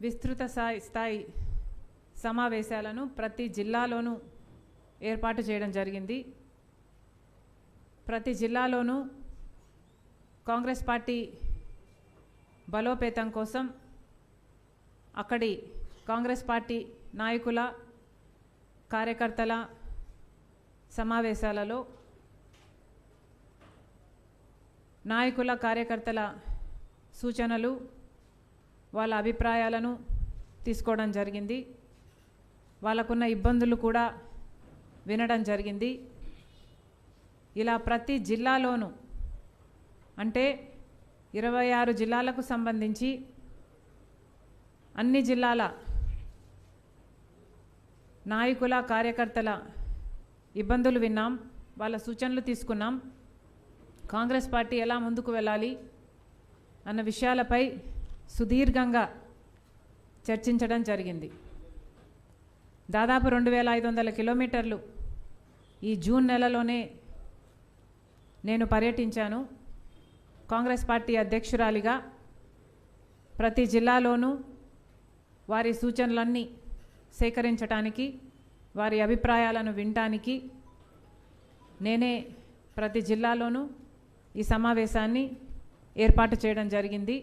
విస్తృత స్థాయి సమావేశాలను ప్రతి జిల్లాలోనూ ఏర్పాటు చేయడం జరిగింది. ప్రతి జిల్లాలోనూ కాంగ్రెస్ పార్టీ బలోపేతం కోసం అక్కడి కాంగ్రెస్ పార్టీ నాయకుల కార్యకర్తల సమావేశాలలో నాయకుల కార్యకర్తల సూచనలు వాళ్ళ అభిప్రాయాలను తీసుకోవడం జరిగింది. వాళ్ళకున్న ఇబ్బందులు కూడా వినడం జరిగింది. ఇలా ప్రతి జిల్లాలోనూ అంటే 26 జిల్లాలకు సంబంధించి అన్ని జిల్లాల నాయకుల కార్యకర్తల ఇబ్బందులు విన్నాం, వాళ్ళ సూచనలు తీసుకున్నాం. కాంగ్రెస్ పార్టీ ఎలా ముందుకు వెళ్ళాలి అన్న విషయాలపై సుదీర్ఘంగా చర్చించడం జరిగింది. దాదాపు 2500 కిలోమీటర్లు ఈ జూన్ నెలలోనే నేను పర్యటించాను. కాంగ్రెస్ పార్టీ అధ్యక్షురాలిగా ప్రతి జిల్లాలోనూ వారి సూచనలన్నీ సేకరించడానికి, వారి అభిప్రాయాలను వినటానికి నేనే ప్రతి జిల్లాలోనూ ఈ సమావేశాన్ని ఏర్పాటు చేయడం జరిగింది.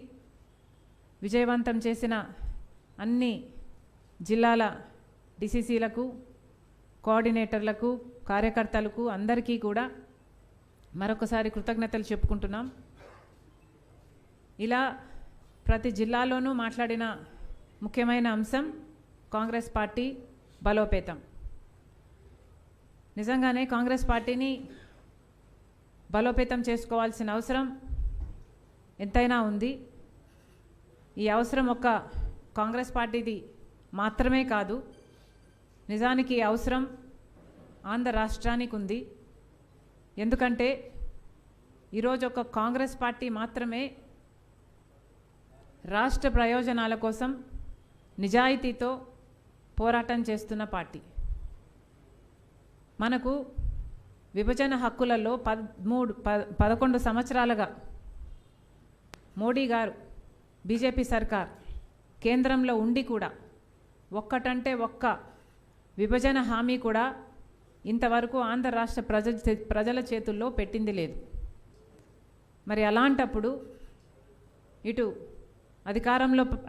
విజయవంతం చేసిన అన్ని జిల్లాల డిసిసిలకు, కోఆర్డినేటర్లకు, కార్యకర్తలకు అందరికీ కూడా మరొకసారి కృతజ్ఞతలు చెప్పుకుంటున్నాం. ఇలా ప్రతి జిల్లాలోనూ మాట్లాడిన ముఖ్యమైన అంశం కాంగ్రెస్ పార్టీ బలోపేతం. నిజంగానే కాంగ్రెస్ పార్టీని బలోపేతం చేసుకోవాల్సిన అవసరం ఎంతైనా ఉంది. ఈ అవసరం ఒక్క కాంగ్రెస్ పార్టీది మాత్రమే కాదు, నిజానికి ఈ అవసరం ఆంధ్ర రాష్ట్రానికి ఉంది. ఎందుకంటే ఈరోజు ఒక కాంగ్రెస్ పార్టీ మాత్రమే రాష్ట్ర ప్రయోజనాల కోసం నిజాయితీతో పోరాటం చేస్తున్న పార్టీ. మనకు విభజన హక్కులలో 11 సంవత్సరాలుగా మోడీ గారు, బీజేపీ సర్కార్ కేంద్రంలో ఉండి కూడా ఒక్కటంటే ఒక్క విభజన హామీ కూడా ఇంతవరకు ఆంధ్ర రాష్ట్ర ప్రజల చేతుల్లో పెట్టింది లేదు. మరి అలాంటప్పుడు ఇటు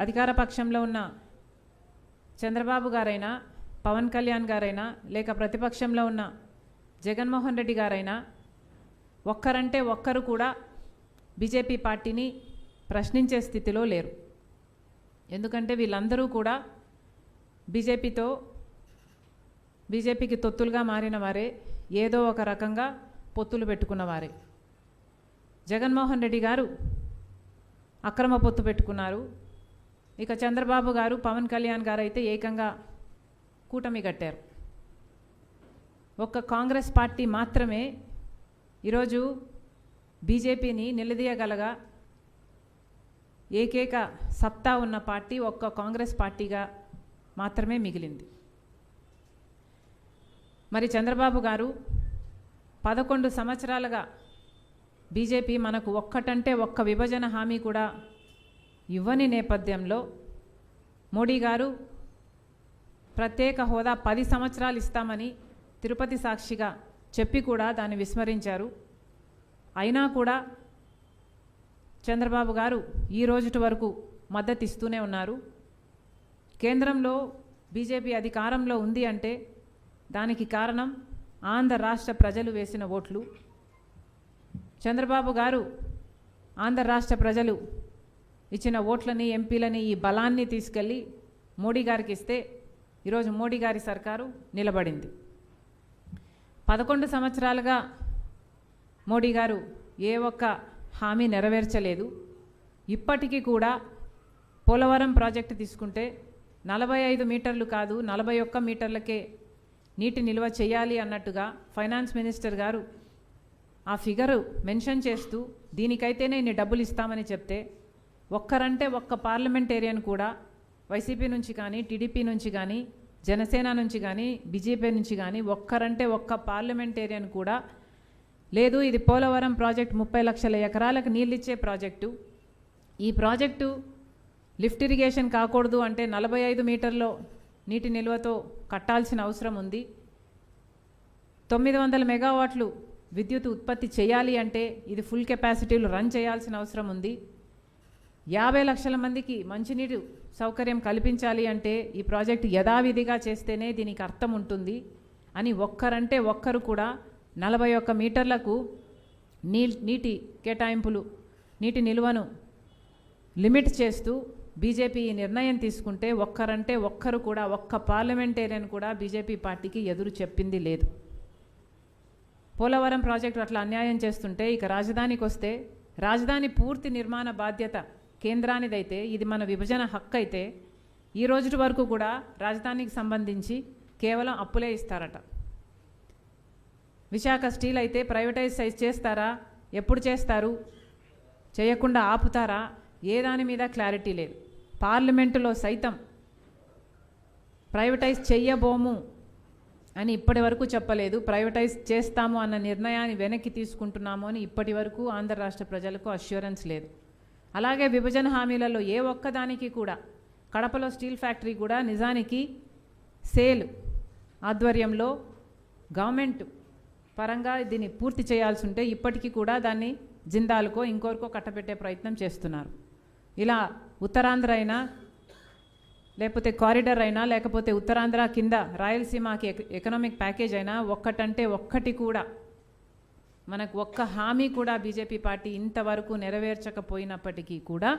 అధికార పక్షంలో ఉన్న చంద్రబాబు గారైనా, పవన్ కళ్యాణ్ గారైనా, లేక ప్రతిపక్షంలో ఉన్న జగన్మోహన్ రెడ్డి గారైనా ఒక్కరంటే ఒక్కరు కూడా బీజేపీ పార్టీని ప్రశ్నించే స్థితిలో లేరు. ఎందుకంటే వీళ్ళందరూ కూడా బీజేపీకి తొత్తులుగా మారిన వారే, ఏదో ఒక రకంగా పొత్తులు పెట్టుకున్నవారే. జగన్మోహన్ రెడ్డి గారు అక్రమ పొత్తు పెట్టుకున్నారు. ఇక చంద్రబాబు గారు, పవన్ కళ్యాణ్ గారు అయితే ఏకంగా కూటమి కట్టారు. ఒక్క కాంగ్రెస్ పార్టీ మాత్రమే ఈరోజు బీజేపీని నిలదీయగలగా ఏకైక సత్తా ఉన్న పార్టీ ఒక్క కాంగ్రెస్ పార్టీగా మాత్రమే మిగిలింది. మరి చంద్రబాబు గారు 11 సంవత్సరాలుగా బీజేపీ మనకు ఒక్కటంటే ఒక్క విభజన హామీ కూడా ఇవ్వని నేపథ్యంలో మోడీ గారు ప్రత్యేక హోదా 10 సంవత్సరాలు ఇస్తామని తిరుపతి సాక్షిగా చెప్పి కూడా దాన్ని విస్మరించారు. అయినా కూడా చంద్రబాబు గారు ఈ రోజుటి వరకు మద్దతు ఇస్తూనే ఉన్నారు. కేంద్రంలో బీజేపీ అధికారంలో ఉంది అంటే దానికి కారణం ఆంధ్ర రాష్ట్ర ప్రజలు వేసిన ఓట్లు. చంద్రబాబు గారు ఆంధ్ర రాష్ట్ర ప్రజలు ఇచ్చిన ఓట్లని, ఎంపీలని, ఈ బలాన్ని తీసుకెళ్ళి మోడీ గారికి ఇస్తే ఈరోజు మోడీ గారి సర్కారు నిలబడింది. 11 సంవత్సరాలుగా మోడీ గారు ఏ ఒక్క హామీ నెరవేర్చలేదు. ఇప్పటికీ కూడా పోలవరం ప్రాజెక్టు తీసుకుంటే 45 మీటర్లు కాదు 41 మీటర్లకే నీటి నిల్వ చేయాలి అన్నట్టుగా ఫైనాన్స్ మినిస్టర్ గారు ఆ ఫిగరు మెన్షన్ చేస్తూ దీనికైతేనే ఇన్ని డబ్బులు ఇస్తామని చెప్తే ఒక్కరంటే ఒక్క పార్లమెంటేరియన్ కూడా వైసీపీ నుంచి కానీ, టీడీపీ నుంచి కానీ, జనసేన నుంచి కానీ, బీజేపీ నుంచి కానీ ఒక్కరంటే ఒక్క పార్లమెంటేరియన్ కూడా లేదు ఇది పోలవరం ప్రాజెక్ట్ 30 లక్షల ఎకరాలకు నీళ్ళిచ్చే ప్రాజెక్టు, ఈ ప్రాజెక్టు లిఫ్ట్ ఇరిగేషన్ కాకూడదు అంటే 45 మీటర్లో నీటి నిల్వతో కట్టాల్సిన అవసరం ఉంది. 900 మెగావాట్లు విద్యుత్ ఉత్పత్తి చేయాలి అంటే ఇది ఫుల్ కెపాసిటీలు రన్ చేయాల్సిన అవసరం ఉంది. 50 లక్షల మందికి మంచినీరు సౌకర్యం కల్పించాలి అంటే ఈ ప్రాజెక్టు యథావిధిగా చేస్తేనే దీనికి అర్థం ఉంటుంది అని ఒక్కరంటే ఒక్కరు కూడా 41 మీటర్లకు నీటి కేటాయింపులు నీటి నిల్వను లిమిట్ చేస్తూ బీజేపీ ఈ నిర్ణయం తీసుకుంటే ఒక్కరంటే ఒక్కరు కూడా ఒక్క పార్లమెంటేరియన్ కూడా బీజేపీ పార్టీకి ఎదురు చెప్పింది లేదు. పోలవరం ప్రాజెక్టు అట్లా అన్యాయం చేస్తుంటే ఇక రాజధానికి వస్తే రాజధాని పూర్తి నిర్మాణ బాధ్యత కేంద్రానిదైతే ఇది మన విభజన హక్కు అయితే ఈ రోజు వరకు కూడా రాజధానికి సంబంధించి కేవలం అప్పులే ఇస్తారట. విశాఖ స్టీల్ అయితే ప్రైవేటైజ్ చేస్తారా, ఎప్పుడు చేస్తారు, చేయకుండా ఆపుతారా, ఏ దాని మీద క్లారిటీ లేదు. పార్లమెంటులో సైతం ప్రైవేటైజ్ చెయ్యబోము అని ఇప్పటి వరకు చెప్పలేదు. ప్రైవేటైజ్ చేస్తాము అన్న నిర్ణయాన్ని వెనక్కి తీసుకుంటున్నాము అని ఇప్పటి వరకు ఆంధ్ర రాష్ట్ర ప్రజలకు అష్యూరెన్స్ లేదు. అలాగే విభజన హామీలలో ఏ ఒక్కదానికి కూడా కడపలో స్టీల్ ఫ్యాక్టరీ కూడా నిజానికి సేల్ ఆధ్వర్యంలో గవర్నమెంట్ పరంగా దీన్ని పూర్తి చేయాల్సి ఉంటే ఇప్పటికీ కూడా దాన్ని జిందాల్కో ఇంకోరికో కట్టబెట్టే ప్రయత్నం చేస్తున్నారు. ఇలా ఉత్తరాంధ్ర అయినా లేకపోతే కారిడార్ అయినా లేకపోతే ఉత్తరాంధ్ర కింద రాయలసీమకి ఎకనామిక్ ప్యాకేజ్ అయినా ఒక్కటంటే ఒక్కటి కూడా మనకు ఒక్క హామీ కూడా బీజేపీ పార్టీ ఇంతవరకు నెరవేర్చకపోయినప్పటికీ కూడా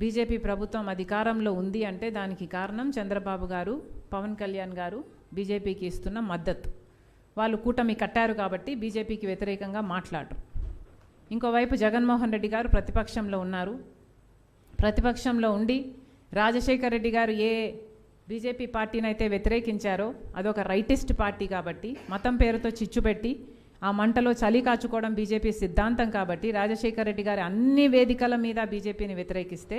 బీజేపీ ప్రభుత్వం అధికారంలో ఉంది అంటే దానికి కారణం చంద్రబాబు గారు, పవన్ కళ్యాణ్ గారు బీజేపీకి ఇస్తున్న మద్దతు. వాళ్ళు కూటమి కట్టారు కాబట్టి బీజేపీకి వ్యతిరేకంగా మాట్లాడరు. ఇంకోవైపు జగన్మోహన్ రెడ్డి గారు ప్రతిపక్షంలో ఉన్నారు. ప్రతిపక్షంలో ఉండి రాజశేఖర్ రెడ్డి గారు ఏ బీజేపీ పార్టీని అయితే వ్యతిరేకించారో అదొక రైటిస్ట్ పార్టీ కాబట్టి మతం పేరుతో చిచ్చు పెట్టి ఆ మంటలో చలి కాచుకోవడం బీజేపీ సిద్ధాంతం కాబట్టి రాజశేఖర్ రెడ్డి గారు అన్ని వేదికల మీద బీజేపీని వ్యతిరేకిస్తే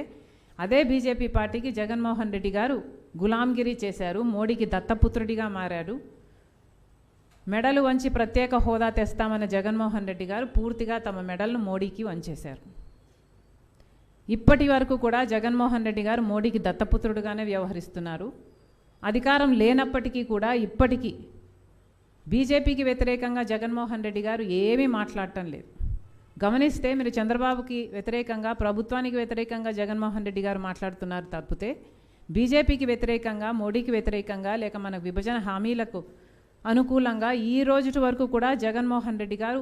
అదే బీజేపీ పార్టీకి జగన్మోహన్ రెడ్డి గారు గులాంగిరి చేశారు, మోడీకి దత్తపుత్రుడిగా మారాడు. మెడలు వంచి ప్రత్యేక హోదా తెస్తామన్న జగన్మోహన్ రెడ్డి గారు పూర్తిగా తమ మెడలను మోడీకి వంచేశారు. ఇప్పటి వరకు కూడా జగన్మోహన్ రెడ్డి గారు మోడీకి దత్తపుత్రుడుగానే వ్యవహరిస్తున్నారు. అధికారం లేనప్పటికీ కూడా ఇప్పటికీ బీజేపీకి వ్యతిరేకంగా జగన్మోహన్ రెడ్డి గారు ఏమీ మాట్లాడటం లేదు. గమనిస్తే మీరు చంద్రబాబుకి వ్యతిరేకంగా ప్రభుత్వానికి వ్యతిరేకంగా జగన్మోహన్ రెడ్డి గారు మాట్లాడుతున్నారు తప్పితే బీజేపీకి వ్యతిరేకంగా మోడీకి వ్యతిరేకంగా లేక మన విభజన హామీలకు అనుకూలంగా ఈ రోజు వరకు కూడా జగన్మోహన్ రెడ్డి గారు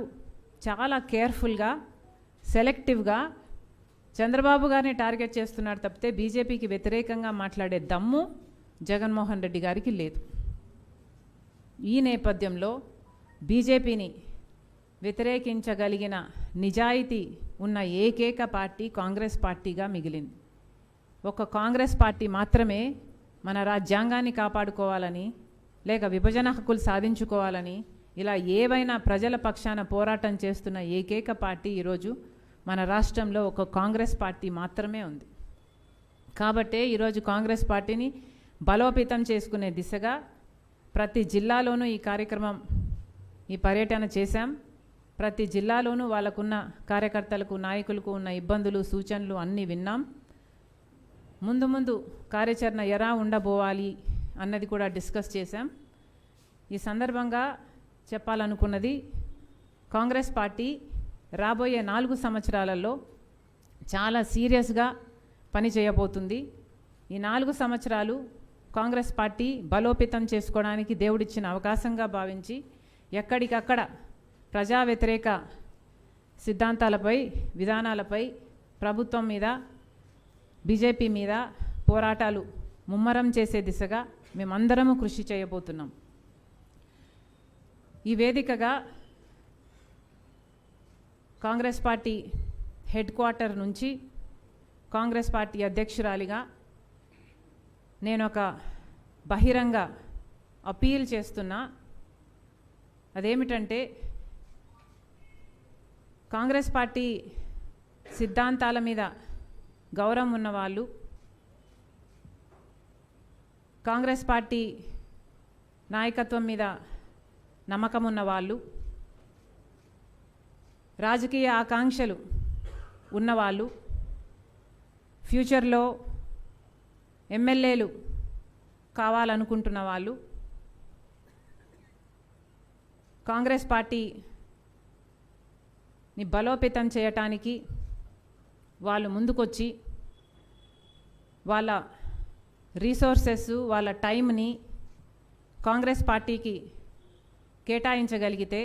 చాలా కేర్ఫుల్గా సెలెక్టివ్గా చంద్రబాబు గారిని టార్గెట్ చేస్తున్నారు తప్పితే బీజేపీకి వ్యతిరేకంగా మాట్లాడే దమ్ము జగన్మోహన్ రెడ్డి గారికి లేదు. ఈ నేపథ్యంలో బీజేపీని వ్యతిరేకించగలిగిన నిజాయితీ ఉన్న ఏకైక పార్టీ కాంగ్రెస్ పార్టీగా మిగిలింది. ఒక కాంగ్రెస్ పార్టీ మాత్రమే మన రాజ్యాంగాన్ని కాపాడుకోవాలని లేక విభజన హక్కులు సాధించుకోవాలని ఇలా ఏవైనా ప్రజల పక్షాన పోరాటం చేస్తున్న ఏకైక పార్టీ ఈరోజు మన రాష్ట్రంలో ఒక కాంగ్రెస్ పార్టీ మాత్రమే ఉంది. కాబట్టే ఈరోజు కాంగ్రెస్ పార్టీని బలోపేతం చేసుకునే దిశగా ప్రతి జిల్లాలోనూ ఈ కార్యక్రమం ఈ పర్యటన చేశాం. ప్రతి జిల్లాలోనూ వాళ్ళకున్న కార్యకర్తలకు నాయకులకు ఉన్న ఇబ్బందులు సూచనలు అన్నీ విన్నాం. ముందు కార్యాచరణ ఎలా ఉండబోవాలి అన్నది కూడా డిస్కస్ చేశాం. ఈ సందర్భంగా చెప్పాలనుకున్నది కాంగ్రెస్ పార్టీ రాబోయే 4 సంవత్సరాలలో చాలా సీరియస్గా పని చేయబోతుంది. ఈ 4 సంవత్సరాలు కాంగ్రెస్ పార్టీ బలోపేతం చేసుకోవడానికి దేవుడిచ్చిన అవకాశంగా భావించి ఎక్కడికక్కడ ప్రజా వ్యతిరేక సిద్ధాంతాలపై విధానాలపై ప్రభుత్వం మీద బీజేపీ మీద పోరాటాలు ముమ్మరం చేసే దిశగా మేమందరము కృషి చేయబోతున్నాం. ఈ వేదికగా కాంగ్రెస్ పార్టీ హెడ్ క్వార్టర్ నుంచి కాంగ్రెస్ పార్టీ అధ్యక్షురాలిగా నేను ఒక బహిరంగ అపీల్ చేస్తున్నా. అదేమిటంటే కాంగ్రెస్ పార్టీ సిద్ధాంతాల మీద గౌరవం ఉన్నవాళ్ళు, కాంగ్రెస్ పార్టీ నాయకత్వం మీద నమ్మకం ఉన్నవాళ్ళు, రాజకీయ ఆకాంక్షలు ఉన్నవాళ్ళు ఫ్యూచర్లో ఎమ్మెల్యేలు కావాలనుకుంటున్న వాళ్ళు కాంగ్రెస్ పార్టీని బలోపేతం చేయటానికి వాళ్ళు ముందుకొచ్చి వాళ్ళ రీసోర్సెస్ వాళ్ళ టైంని కాంగ్రెస్ పార్టీకి కేటాయించగలిగితే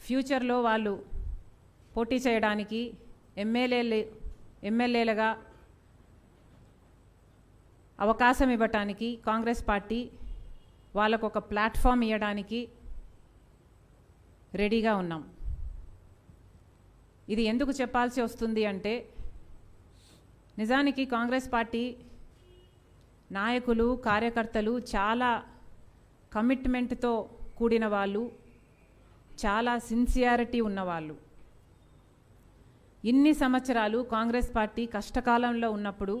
ఫ్యూచర్లో వాళ్ళు పోటీ చేయడానికి ఎమ్మెల్యేలుగా అవకాశం ఇవ్వటానికి కాంగ్రెస్ పార్టీ వాళ్ళకు ఒక ప్లాట్ఫామ్ ఇవ్వడానికి రెడీగా ఉన్నాం. ఇది ఎందుకు చెప్పాల్సి వస్తుంది అంటే నిజానికి కాంగ్రెస్ పార్టీ నాయకులు కార్యకర్తలు చాలా కమిట్మెంట్తో కూడిన వాళ్ళు, చాలా సిన్సియారిటీ ఉన్నవాళ్ళు. ఇన్ని సంవత్సరాలు కాంగ్రెస్ పార్టీ కష్టకాలంలో ఉన్నప్పుడు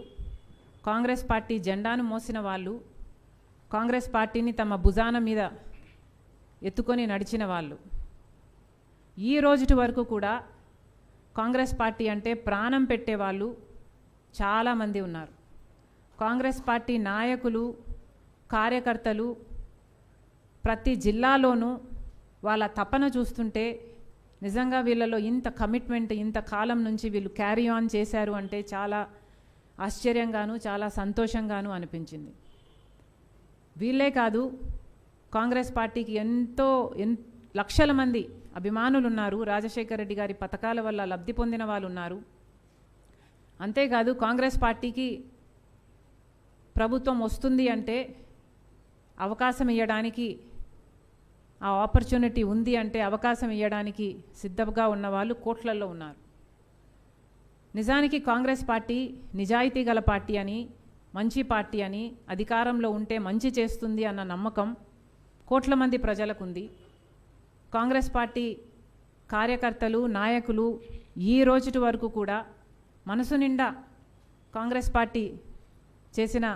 కాంగ్రెస్ పార్టీ జెండాను మోసిన వాళ్ళు, కాంగ్రెస్ పార్టీని తమ భుజాన మీద ఎత్తుకొని నడిచిన వాళ్ళు. ఈ రోజుటి వరకు కూడా కాంగ్రెస్ పార్టీ అంటే ప్రాణం పెట్టేవాళ్ళు చాలామంది ఉన్నారు. కాంగ్రెస్ పార్టీ నాయకులు కార్యకర్తలు ప్రతి జిల్లాలోనూ వాళ్ళ తపన చూస్తుంటే నిజంగా వీళ్ళలో ఇంత కమిట్మెంట్ ఇంత కాలం నుంచి వీళ్ళు క్యారీ ఆన్ చేశారు అంటే చాలా ఆశ్చర్యంగాను చాలా సంతోషంగాను అనిపించింది. వీళ్ళే కాదు, కాంగ్రెస్ పార్టీకి లక్షల మంది అభిమానులు ఉన్నారు. రాజశేఖర రెడ్డి గారి పథకాల వల్ల లబ్ధి పొందిన వాళ్ళు ఉన్నారు. అంతేకాదు కాంగ్రెస్ పార్టీకి ప్రభుత్వం వస్తుంది అంటే అవకాశం ఇవ్వడానికి, ఆ ఆపర్చునిటీ ఉంది అంటే అవకాశం ఇవ్వడానికి సిద్ధంగా ఉన్నవాళ్ళు కోట్లల్లో ఉన్నారు. నిజానికి కాంగ్రెస్ పార్టీ నిజాయితీ గల పార్టీ అని, మంచి పార్టీ అని, అధికారంలో ఉంటే మంచి చేస్తుంది అన్న నమ్మకం కోట్ల మంది ప్రజలకు ఉంది. కాంగ్రెస్ పార్టీ కార్యకర్తలు నాయకులు ఈ రోజుటి వరకు కూడా మనసు నిండా కాంగ్రెస్ పార్టీ చేసిన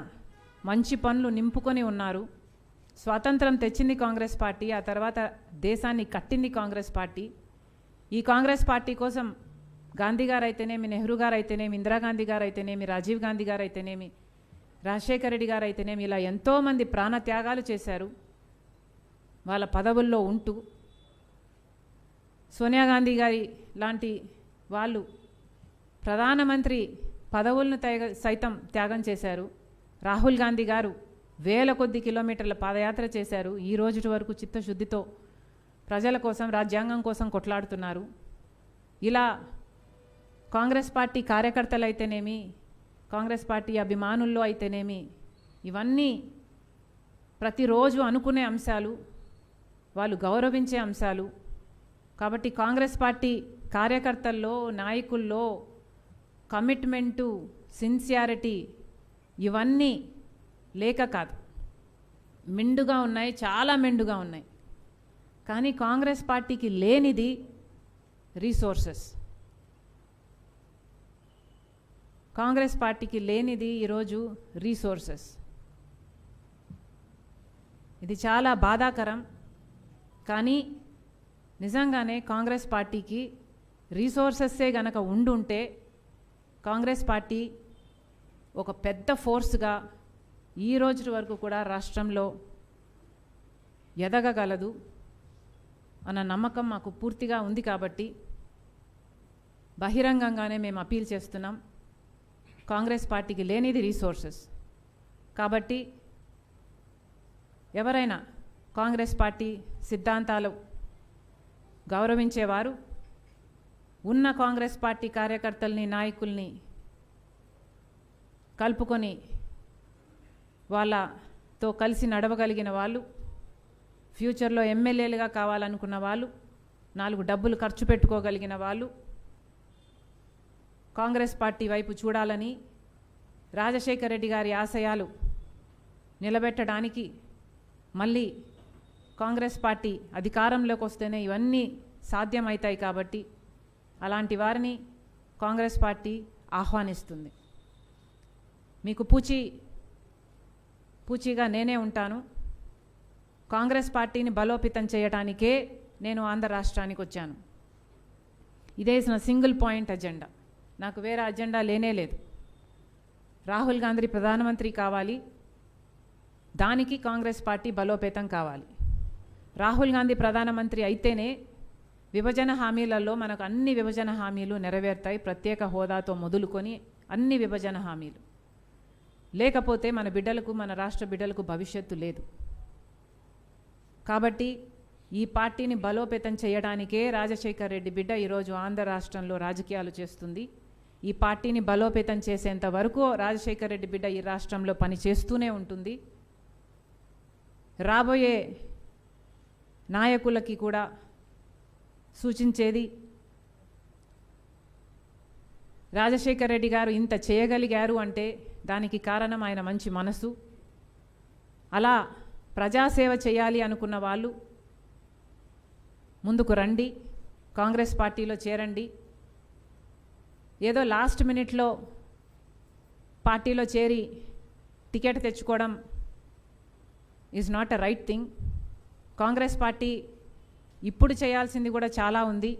మంచి పనులు నింపుకొని ఉన్నారు. స్వాతంత్రం తెచ్చింది కాంగ్రెస్ పార్టీ, ఆ తర్వాత దేశాన్ని కట్టింది కాంగ్రెస్ పార్టీ. ఈ కాంగ్రెస్ పార్టీ కోసం గాంధీ గారు అయితేనేమి, నెహ్రూ గారు అయితేనేమి, ఇందిరాగాంధీ గారు అయితేనేమి, రాజీవ్ గాంధీ గారు అయితేనేమి, రాజశేఖర రెడ్డి గారు అయితేనేమి, ఇలా ఎంతోమంది ప్రాణత్యాగాలు చేశారు వాళ్ళ పదవుల్లో ఉంటూ. సోనియా గాంధీ గారి లాంటి వాళ్ళు ప్రధానమంత్రి పదవులను సైతం త్యాగం చేశారు. రాహుల్ గాంధీ గారు వేల కొద్ది కిలోమీటర్ల పాదయాత్ర చేశారు. ఈ రోజు వరకు చిత్తశుద్ధితో ప్రజల కోసం, రాజ్యాంగం కోసం కొట్లాడుతున్నారు. ఇలా కాంగ్రెస్ పార్టీ కార్యకర్తలు అయితేనేమి, కాంగ్రెస్ పార్టీ అభిమానుల్లో అయితేనేమి, ఇవన్నీ ప్రతిరోజు అనుకునే అంశాలు, వాళ్ళు గౌరవించే అంశాలు. కాబట్టి కాంగ్రెస్ పార్టీ కార్యకర్తల్లో నాయకుల్లో కమిట్మెంటు, సిన్సియారిటీ ఇవన్నీ లేక కాదు, మెండుగా ఉన్నాయి, చాలా మెండుగా ఉన్నాయి. కానీ కాంగ్రెస్ పార్టీకి లేనిది రీసోర్సెస్. కాంగ్రెస్ పార్టీకి లేనిది ఈరోజు రీసోర్సెస్. ఇది చాలా బాధాకరం. కానీ నిజంగానే కాంగ్రెస్ పార్టీకి రీసోర్సెస్సే గనక ఉండుంటే కాంగ్రెస్ పార్టీ ఒక పెద్ద ఫోర్స్గా ఈ రోజు వరకు కూడా రాష్ట్రంలో ఎదగగలదు అన్న నమ్మకం మాకు పూర్తిగా ఉంది. కాబట్టి బహిరంగంగానే మేము అపీల్ చేస్తున్నాం, కాంగ్రెస్ పార్టీకి లేనిది రీసోర్సెస్. కాబట్టి ఎవరైనా కాంగ్రెస్ పార్టీ సిద్ధాంతాలు గౌరవించేవారు ఉన్న కాంగ్రెస్ పార్టీ కార్యకర్తల్ని, నాయకుల్ని కలుపుకొని వాళ్ళతో కలిసి నడవగలిగిన వాళ్ళు, ఫ్యూచర్లో ఎమ్మెల్యేలుగా కావాలనుకున్న వాళ్ళు, 4 డబ్బులు ఖర్చు పెట్టుకోగలిగిన వాళ్ళు కాంగ్రెస్ పార్టీ వైపు చూడాలని, రాజశేఖర రెడ్డి గారి ఆశయాలు నిలబెట్టడానికి మళ్ళీ కాంగ్రెస్ పార్టీ అధికారంలోకి వస్తేనే ఇవన్నీ సాధ్యమవుతాయి. కాబట్టి అలాంటి వారిని కాంగ్రెస్ పార్టీ ఆహ్వానిస్తుంది. మీకు పూచీగా నేనే ఉంటాను. కాంగ్రెస్ పార్టీని బలోపేతం చేయడానికే నేను ఆంధ్ర రాష్ట్రానికి వచ్చాను. ఇదే సింగిల్ పాయింట్ ఎజెండా. నాకు వేరే అజెండా లేనే లేదు. రాహుల్ గాంధీ ప్రధానమంత్రి కావాలి, దానికి కాంగ్రెస్ పార్టీ బలోపేతం కావాలి. రాహుల్ గాంధీ ప్రధానమంత్రి అయితేనే విభజన హామీలలో మనకు అన్ని విభజన హామీలు నెరవేరుతాయి, ప్రత్యేక హోదాతో మొదలుకొని అన్ని విభజన హామీలు. లేకపోతే మన బిడ్డలకు, మన రాష్ట్ర బిడ్డలకు భవిష్యత్తు లేదు. కాబట్టి ఈ పార్టీని బలోపేతం చేయడానికే రాజశేఖర్ రెడ్డి బిడ్డ ఈరోజు ఆంధ్ర రాష్ట్రంలో రాజకీయాలు చేస్తుంది. ఈ పార్టీని బలోపేతం చేసేంత వరకు రాజశేఖర్ రెడ్డి బిడ్డ ఈ రాష్ట్రంలో పని చేస్తూనే ఉంటుంది. రాబోయే నాయకులకి కూడా సూచించేది, రాజశేఖర్ రెడ్డి గారు ఇంత చేయగలిగారు అంటే దానికి కారణం ఆయన మంచి మనసు. అలా ప్రజాసేవ చేయాలి అనుకున్న వాళ్ళు ముందుకు రండి, కాంగ్రెస్ పార్టీలో చేరండి. ఏదో లాస్ట్ మినిట్లో పార్టీలో చేరి టికెట్ తెచ్చుకోవడం is not a right thing. Congress party ఇప్పుడు చేయాల్సింది కూడా చాలా ఉంది.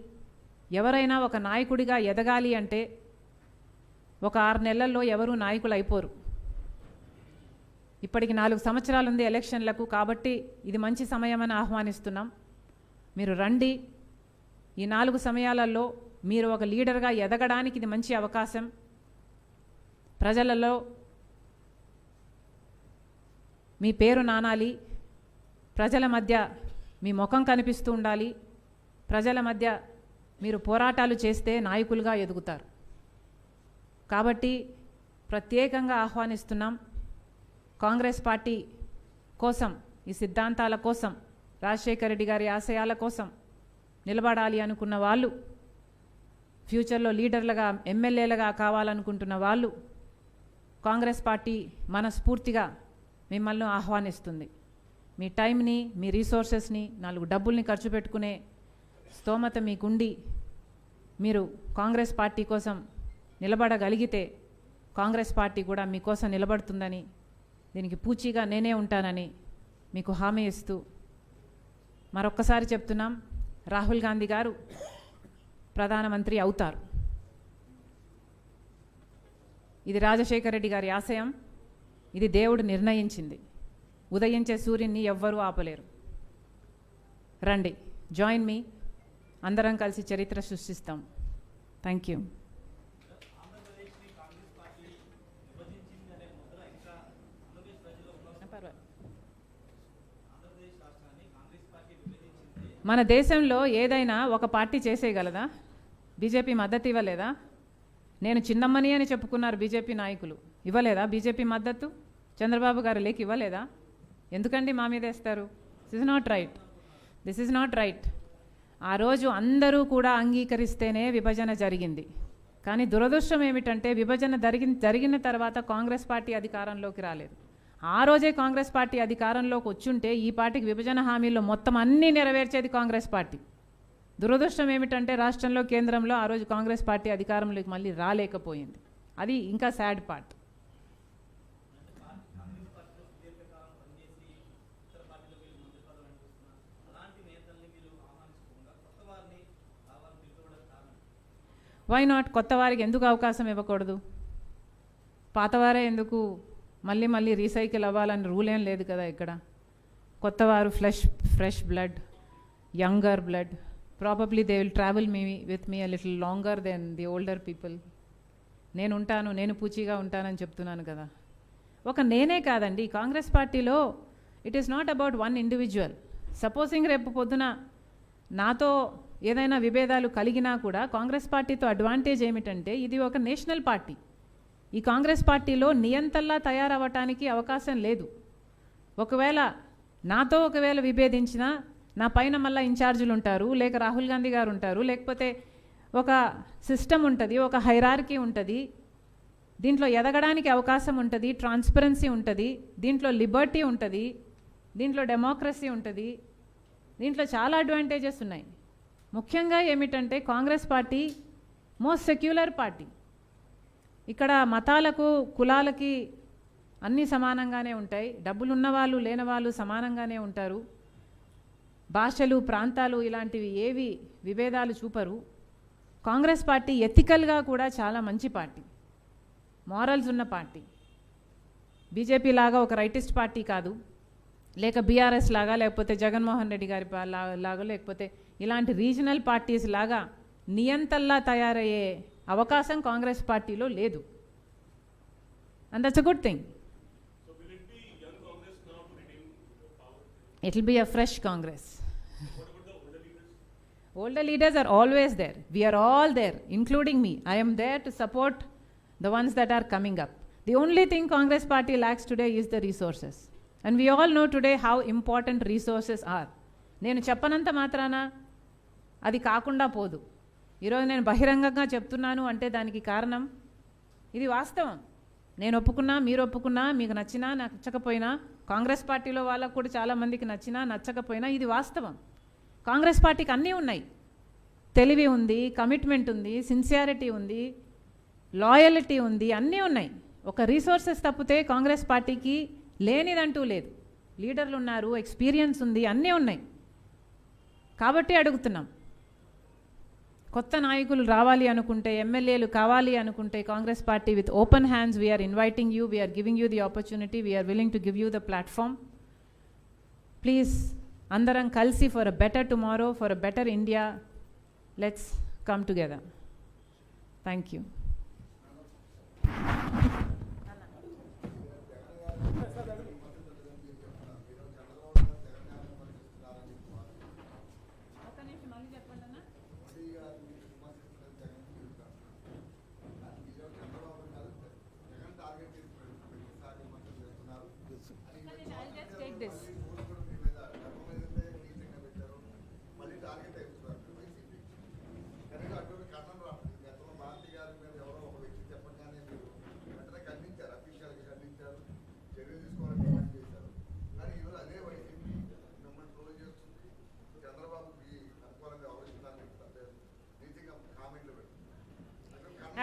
ఎవరైనా ఒక నాయకుడిగా ఎదగాలి అంటే ఒక 6 నెలల్లో ఎవరూ నాయకులు అయిపోరు. ఇప్పటికి 4 సంవత్సరాలు ఉంది ఎలక్షన్లకు. కాబట్టి ఇది మంచి సమయమని ఆహ్వానిస్తున్నాం. మీరు రండి. ఈ 4 సమయాలలో మీరు ఒక లీడర్గా ఎదగడానికి ఇది మంచి అవకాశం. ప్రజలలో మీ పేరు నానాలి, ప్రజల మధ్య మీ ముఖం కనిపిస్తూ ఉండాలి. ప్రజల మధ్య మీరు పోరాటాలు చేస్తే నాయకులుగా ఎదుగుతారు. కాబట్టి ప్రత్యేకంగా ఆహ్వానిస్తున్నాం. కాంగ్రెస్ పార్టీ కోసం, ఈ సిద్ధాంతాల కోసం, రాజశేఖర్ రెడ్డి గారి ఆశయాల కోసం నిలబడాలి అనుకున్న వాళ్ళు, ఫ్యూచర్లో లీడర్లుగా, ఎమ్మెల్యేలుగా కావాలనుకుంటున్న వాళ్ళు, కాంగ్రెస్ పార్టీ మనస్ఫూర్తిగా మిమ్మల్ని ఆహ్వానిస్తుంది. మీ టైంని, మీ రీసోర్సెస్ని, 4 డబ్బుల్ని ఖర్చు పెట్టుకునే స్తోమత మీకుండి మీరు కాంగ్రెస్ పార్టీ కోసం నిలబడగలిగితే కాంగ్రెస్ పార్టీ కూడా మీకోసం నిలబడుతుందని, దీనికి పూచీగా నేనే ఉంటానని మీకు హామీ ఇస్తూ మరొక్కసారి చెప్తున్నాం, రాహుల్ గాంధీ గారు ప్రధానమంత్రి అవుతారు. ఇది రాజశేఖర్ రెడ్డి గారి ఆశయం. ఇది దేవుడు నిర్ణయించింది. ఉదయించే సూర్యుని ఎవ్వరూ ఆపలేరు. రండి, జాయిన్ మీ. అందరం కలిసి చరిత్ర సృష్టిస్తాం. Thank you. మన దేశంలో ఏదైనా ఒక పార్టీ చేసేయగలదా? బీజేపీ మద్దతు ఇవ్వలేదా? నేను చిన్నమ్మని అని చెప్పుకున్నారు బీజేపీ నాయకులు. ఇవ్వలేదా బీజేపీ మద్దతు? చంద్రబాబు గారు లేక ఇవ్వలేదా? ఎందుకండి మా మీద వేస్తారు? This is not right. This is not right. ఆ రోజు అందరూ కూడా అంగీకరిస్తేనే విభజన జరిగింది. కానీ దురదృష్టం ఏమిటంటే విభజన జరిగిన తర్వాత కాంగ్రెస్ పార్టీ అధికారంలోకి రాలేదు. ఆ రోజే కాంగ్రెస్ పార్టీ అధికారంలోకి వచ్చుంటే ఈ పార్టీకి విభజన హామీల్లో మొత్తం అన్నీ నెరవేర్చేది కాంగ్రెస్ పార్టీ. దురదృష్టం ఏమిటంటే రాష్ట్రంలో, కేంద్రంలో ఆ రోజు కాంగ్రెస్ పార్టీ అధికారంలోకి మళ్ళీ రాలేకపోయింది. అది ఇంకా సాడ్ పార్ట్. Why not? కొత్త వారికి ఎందుకు అవకాశం ఇవ్వకూడదు? పాతవారే ఎందుకు మళ్ళీ మళ్ళీ రీసైకిల్ అవ్వాలని రూల్ ఏం లేదు కదా ఇక్కడ. కొత్తవారు fresh blood, younger blood. Probably they will travel with me a little longer then the older people. నేను పూచీగా ఉంటానని చెప్తున్నాను కదా. నేనే కాదండి, కాంగ్రెస్ పార్టీలో it is not about one individual. Supposing రేపు పొద్దున నాతో ఏదైనా విభేదాలు కలిగినా కూడా కాంగ్రెస్ పార్టీతో అడ్వాంటేజ్ ఏమిటంటే ఇది ఒక నేషనల్ పార్టీ. ఈ కాంగ్రెస్ పార్టీలో నియంతల్లా తయారవ్వటానికి అవకాశం లేదు. నాతో ఒకవేళ విభేదించినా నా పైన మళ్ళీ ఇన్ఛార్జీలు ఉంటారు, లేక రాహుల్ గాంధీ గారు ఉంటారు, లేకపోతే ఒక సిస్టమ్ ఉంటుంది, ఒక హైరార్కీ ఉంటుంది. దీంట్లో ఎదగడానికి అవకాశం ఉంటుంది, ట్రాన్స్పరెన్సీ ఉంటుంది, దీంట్లో లిబర్టీ ఉంటుంది, దీంట్లో డెమోక్రసీ ఉంటుంది, దీంట్లో చాలా అడ్వాంటేజెస్ ఉన్నాయి. ముఖ్యంగా ఏమిటంటే Congress party most secular party. ఇక్కడ మతాలకు, కులాలకి అన్నీ సమానంగానే ఉంటాయి. డబ్బులు ఉన్నవాళ్ళు, లేనివాళ్ళు సమానంగానే ఉంటారు. భాషలు, ప్రాంతాలు ఇలాంటివి ఏవి విభేదాలు చూపరు. కాంగ్రెస్ పార్టీ ఎథికల్గా కూడా చాలా మంచి పార్టీ, మారల్స్ ఉన్న పార్టీ. బీజేపీ లాగా ఒక రైటిస్ట్ పార్టీ కాదు, లేక బీఆర్ఎస్ లాగా, లేకపోతే జగన్మోహన్ రెడ్డి గారి లాగా, లేకపోతే ఇలాంటి రీజనల్ పార్టీస్ లాగా నియంతల్లా తయారయ్యే అవకాశం కాంగ్రెస్ పార్టీలో లేదు. And that's a good thing. It will be a fresh Congress. What about the older leaders? Older leaders are always there. We are all there, including me. I am there to support the ones that are coming up. The only thing Congress party lacks today is the resources. And we all know today how important resources are. నేను చెప్పనంత మాత్రాన అది కాకుండా పోదు. ఈరోజు నేను బహిరంగంగా చెప్తున్నాను అంటే దానికి కారణం ఇది వాస్తవం. నేను ఒప్పుకున్నా, మీరు ఒప్పుకున్నా, మీకు నచ్చినా నచ్చకపోయినా, కాంగ్రెస్ పార్టీలో వాళ్ళకు కూడా చాలామందికి నచ్చినా నచ్చకపోయినా ఇది వాస్తవం. కాంగ్రెస్ పార్టీకి అన్నీ ఉన్నాయి. తెలివి ఉంది, కమిట్మెంట్ ఉంది, సిన్సియారిటీ ఉంది, లాయలిటీ ఉంది, అన్నీ ఉన్నాయి. ఒక రీసోర్సెస్ తప్పితే కాంగ్రెస్ పార్టీకి లేనిదంటూ లేదు. లీడర్లు ఉన్నారు, ఎక్స్పీరియన్స్ ఉంది, అన్నీ ఉన్నాయి. కాబట్టి అడుగుతున్నాం, కొత్త నాయకులు రావాలి అనుకుంటే, ఎమ్మెల్యేలు కావాలి అనుకుంటే, Congress party with open hands we are inviting you, we are giving you the opportunity, we are willing to give you the platform. Please అందరం కలిసి for a better tomorrow, for a better India, let's come together. Thank you.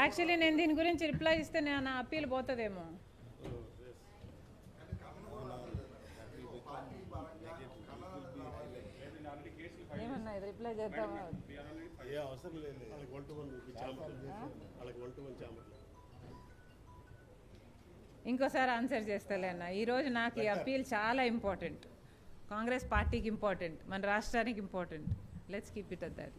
Actually నేను దీని గురించి reply ఇస్తే నా appeal పోతుందేమో. ఏమన్నా ఇది రిప్లై చేద్దామా? ఇంకోసారి ఆన్సర్ చేస్తలే అన్న. ఈరోజు నాకు ఈ అప్పీల్ చాలా ఇంపార్టెంట్. కాంగ్రెస్ పార్టీకి ఇంపార్టెంట్, మన రాష్ట్రానికి important. Let's keep it at that.